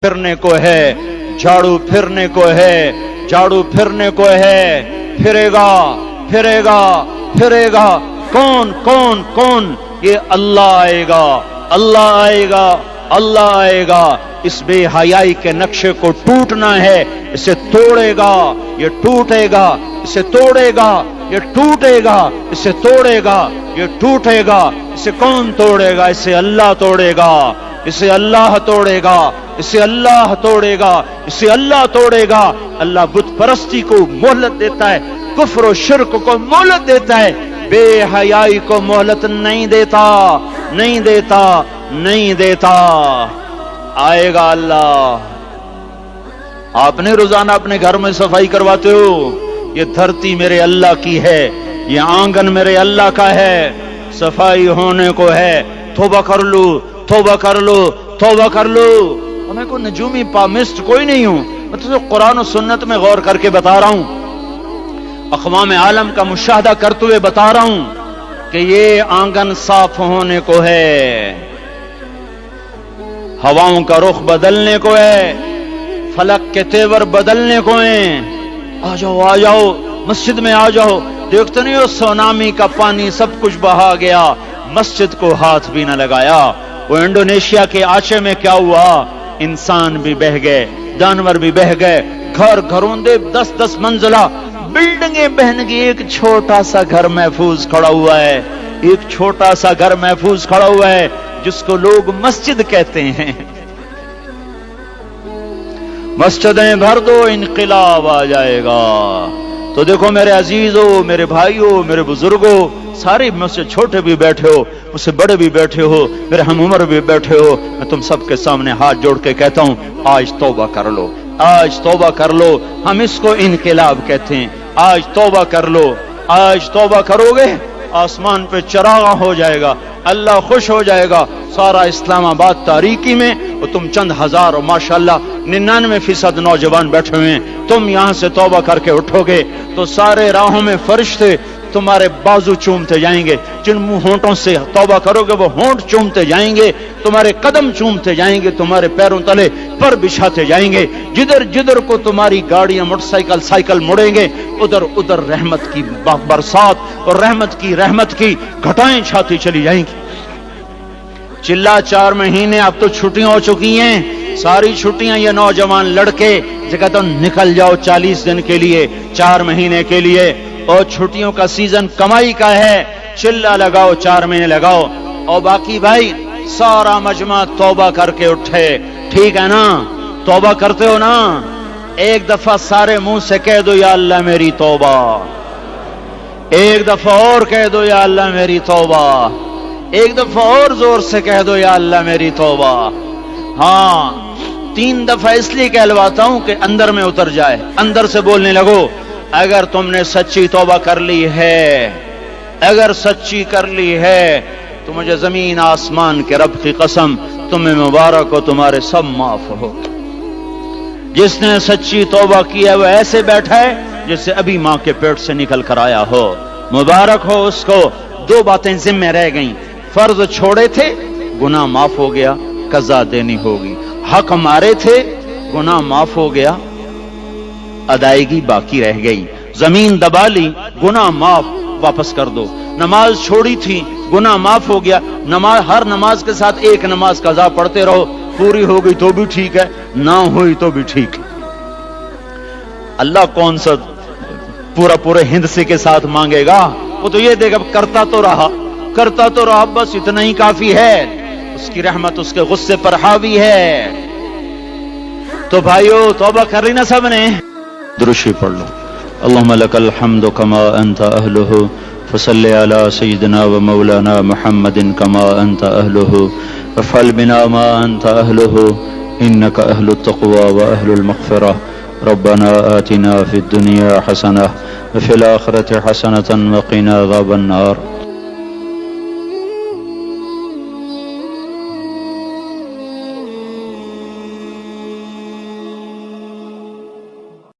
پھرنے کو ہے، جھاڑو پھرنے کو ہے، جھاڑو پھرنے کو ہے، پھرے گا پھرے گا پھرے گا۔ کون کون کون؟ یہ اللہ آئے گا، اللہ آئے گا، اللہ آئے گا۔ اس بے حیائی کے نقشے کو ٹوٹنا ہے، اسے توڑے گا، یہ ٹوٹے گا، اسے توڑے گا، یہ ٹوٹے گا، اسے توڑے گا، یہ ٹوٹے گا۔ اسے کون توڑے گا؟ اسے اللہ توڑے گا، اسے اللہ توڑے گا، اسے اللہ توڑے گا، اسے اللہ توڑے گا۔ اللہ بت پرستی کو مہلت دیتا ہے، کفر و شرک کو مہلت دیتا ہے، بے حیائی کو مہلت نہیں دیتا، نہیں دیتا، نہیں دیتا۔ آئے گا اللہ۔ آپ نے روزانہ اپنے گھر میں صفائی کرواتے ہو؟ یہ دھرتی میرے اللہ کی ہے، یہ آنگن میرے اللہ کا ہے، صفائی ہونے کو ہے۔ توبہ کر لو، توبہ کر لو، توبہ کر لو۔ اور میں کوئی نجومی پامسٹ کوئی نہیں ہوں، میں تو قرآن و سنت میں غور کر کے بتا رہا ہوں، اقوام عالم کا مشاہدہ کرتے ہوئے بتا رہا ہوں کہ یہ آنگن صاف ہونے کو ہے، ہواؤں کا رخ بدلنے کو ہے، فلک کے تیور بدلنے کو ہیں۔ آ جاؤ آ جاؤ، مسجد میں آ جاؤ۔ دیکھتے نہیں ہو سونامی کا پانی سب کچھ بہا گیا، مسجد کو ہاتھ بھی نہ لگایا۔ وہ انڈونیشیا کے آچے میں کیا ہوا؟ انسان بھی بہ گئے، جانور بھی بہ گئے، گھر گھروندے 10-10 منزلہ بلڈنگیں بہن گئی، ایک چھوٹا سا گھر محفوظ کھڑا ہوا ہے، ایک چھوٹا سا گھر محفوظ کھڑا ہوا ہے جس کو لوگ مسجد کہتے ہیں۔ مسجدیں بھر دو، انقلاب آ جائے گا۔ تو دیکھو میرے عزیزو، میرے بھائیو، میرے بزرگو، سارے مجھ سے چھوٹے بھی بیٹھے ہو، مجھ سے بڑے بھی بیٹھے ہو، میرے ہم عمر بھی بیٹھے ہو، میں تم سب کے سامنے ہاتھ جوڑ کے کہتا ہوں آج توبہ کر لو، آج توبہ کر لو۔ ہم اس کو انقلاب کہتے ہیں۔ آج توبہ کر لو، آج توبہ کرو گے آسمان پہ چراغ ہو جائے گا، اللہ خوش ہو جائے گا۔ سارا اسلام آباد تاریکی میں اور تم چند ہزار اور ماشاءاللہ 99% نوجوان بیٹھے ہوئے ہیں، تم یہاں سے توبہ کر کے اٹھو گے تو سارے راہوں میں فرشتے تمہارے بازو چومتے جائیں گے، جن منہ ہونٹوں سے توبہ کرو گے وہ ہونٹ چومتے جائیں گے، تمہارے قدم چومتے جائیں گے، تمہارے پیروں تلے پر بچھاتے جائیں گے۔ جدھر جدھر کو تمہاری گاڑیاں موٹر سائیکل سائیکل مڑیں گے، ادھر ادھر رحمت کی برسات اور رحمت کی گھٹائیں چھاتی چلی جائیں گی۔ چلا 4 مہینے اب تو چھٹیاں ہو چکی ہیں، ساری چھٹیاں یہ نوجوان لڑکے جگہ تو نکل جاؤ 40 دن کے لیے، 4 مہینے کے لیے، اور چھٹیوں کا سیزن کمائی کا ہے، چلا لگاؤ 4 مہینے لگاؤ، اور باقی بھائی سارا مجمع توبہ کر کے اٹھے، ٹھیک ہے نا؟ توبہ کرتے ہو نا؟ ایک دفعہ سارے منہ سے کہہ دو یا اللہ میری توبہ، ایک دفعہ اور کہہ دو یا اللہ میری توبہ، ایک دفعہ اور زور سے کہہ دو یا اللہ میری توبہ۔ ہاں 3 دفعہ اس لیے کہلواتا ہوں کہ اندر میں اتر جائے، اندر سے بولنے لگو۔ اگر تم نے سچی توبہ کر لی ہے، اگر سچی کر لی ہے تو مجھے زمین آسمان کے رب کی قسم تمہیں مبارک ہو، تمہارے سب معاف ہو۔ جس نے سچی توبہ کی ہے وہ ایسے بیٹھا ہے جسے ابھی ماں کے پیٹ سے نکل کر آیا ہو، مبارک ہو اس کو۔ 2 باتیں ذمہ رہ گئیں، فرض چھوڑے تھے گناہ معاف ہو گیا، قضا دینی ہوگی، حق مارے تھے گناہ معاف ہو گیا، ادائیگی باقی رہ گئی، زمین دبا لی گناہ معاف، واپس کر دو، نماز چھوڑی تھی گناہ معاف ہو گیا، نماز ہر نماز کے ساتھ ایک نماز قضا پڑھتے رہو، پوری ہو گئی تو بھی ٹھیک ہے، نہ ہوئی تو بھی ٹھیک ہے۔ اللہ کون سا پورے ہندسے کے ساتھ مانگے گا؟ وہ تو یہ دے گا کرتا تو رہا بس اتنا ہی کافی ہے، اس کی رحمت اس کے غصے پر حاوی ہے۔ تو بھائیو توبہ کر لی نا سب نے؟ درشی پڑھ لو۔ اللہم لک الحمد کما انت اہلہ فصل علی سیدنا و مولانا محمد کما انت اہلہ وفعل بنا ما انت اہلہ انک اہل التقوی و اہل المغفرہ ربنا آتنا فی الدنیا حسنہ وفی الآخرة حسنة وقنا عذاب النار